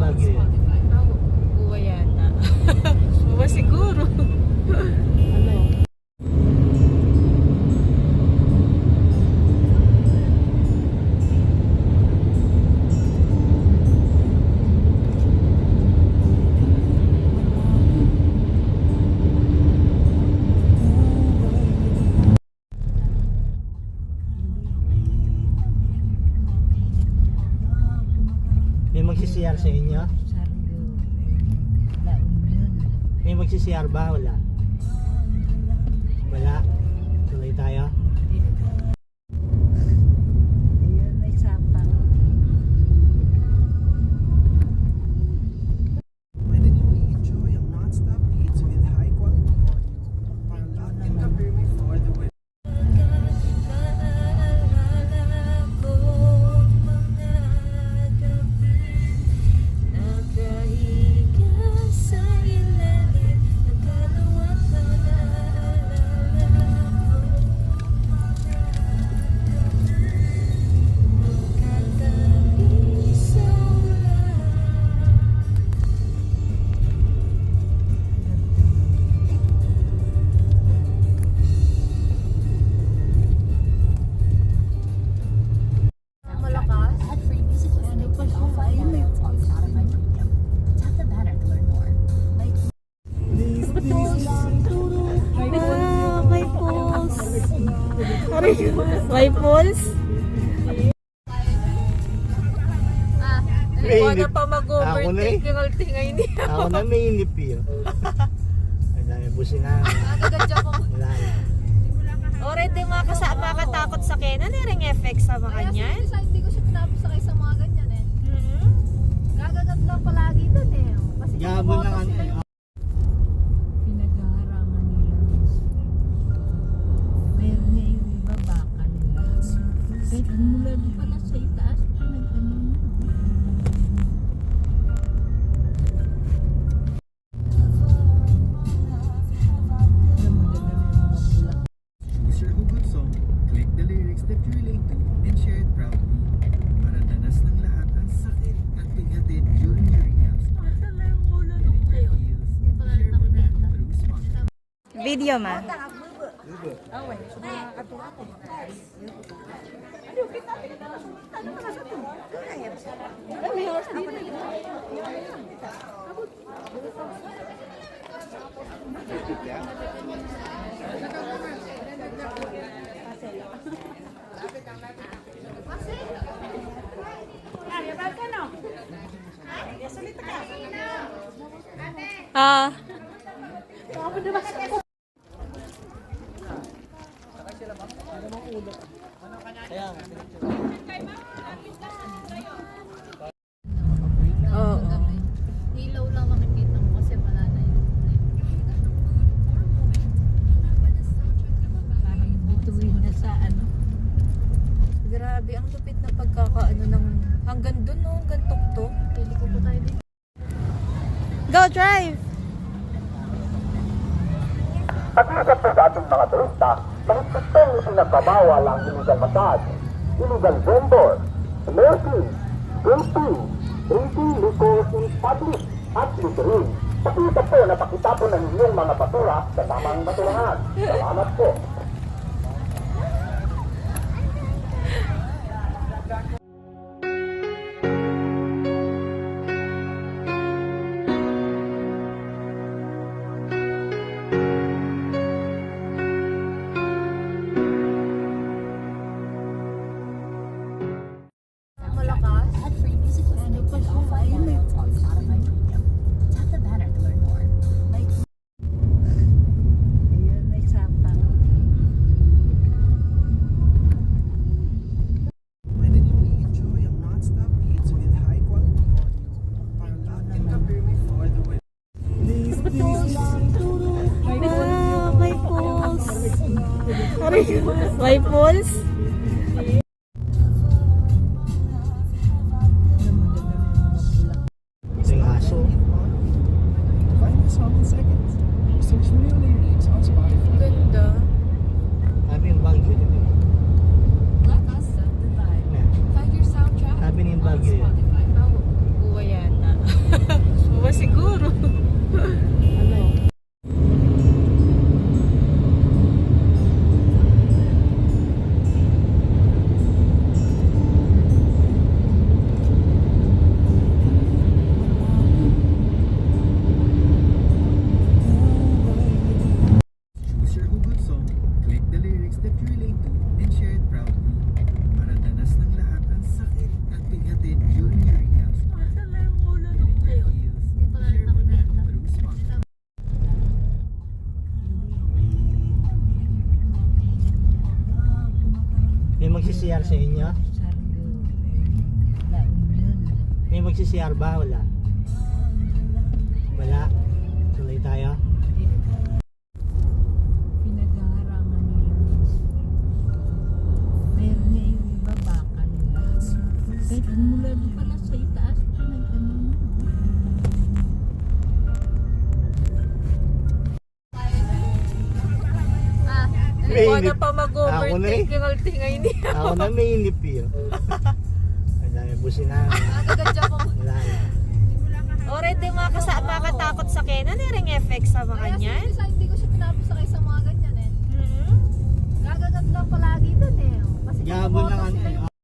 Baguio yun? Buwa yata. Buwa siguro. Ano? May magsisiyar sa inyo? May magsisiyar ba? Wala. Wala. Tuloy tayo. Ayun, may sapang. When did you enjoy a non-stop beats with high quality audio? Parang in compare me for the way. May pulse? May Wala inip. pa Ako na eh. mag-overtake yung altingay niya. Ako na may inip yun. Wala, may busin na. Wala. Already mga makatakot sa Canon, ring effect sa mga kanyan. Hindi ko siya pinapasakay sa mga ganyan eh. Gagagat lang palagi dun eh. Kasi Gabon lang ano. Pinaghaharangan nila. Meron niya yung iba baka nila. Kahit mula doon pala sa itaas, pinagano na. Is your hugot song? Click the lyrics that you relate to and share it proudly. Para danas ng lahat ang sakit at bigatin during your rehabs. Share mo na through Spotify. Video ma. Ah. Oo. ilaw lang nakikita mo kasi wala na yun. Parang bituin na sa ano. Grabe, ang lupit na pagkakaano ng hanggang dun no, hanggang tuktok. Pili ko po tayo dito. Go drive! Pag-isip po sa ating mga turista, mahigpit pong ipinagbabawal ang illegal massage, illegal vendor, nursing, drinking, drinking liquor in public, at littering. Pakita po na pakitapon ng inyong mga basura sa tamang basurahan. Salamat po. Malakas. Add free music listening and all 5 minutes on Spotify Premium. Tap the banner to learn more. Like Ayun, may sapang. When did you enjoy a non-stop beats with high quality audio? Parang in compare me for the way. May pulse. May pulse? Ito yung aso. Find the song in seconds. Search for your lyrics on Spotify. Ganda. Sabi yung Baguio yun. let us set the vibe. Yeah. Find your soundtrack Sabi niya yung on Baguio yun. Spotify. Buwa yata. magsi-CR sa inyo? Sargo. La Union. May magsi-CR ba? Wala. Wala. Tuloy tayo. Pinaghaharangan nila. Meron niya yung iba bakal nila. Kahit mula doon pala sa itaas, pinagkanon na. May Hindi ko inip. na pa Ako na eh. mag-overtake yung altingay niya. Ako na may inip yun. Wala, may busina. Nagagadya ko. Wala na. Already mga makatakot sa kena, niring effect sa mga Kaya kanyan. hindi ko siya pinapasakay sa mga ganyan eh. Hmm? Gagagat lang palagi dun eh. Kasi Gabon lang motos ano na eh.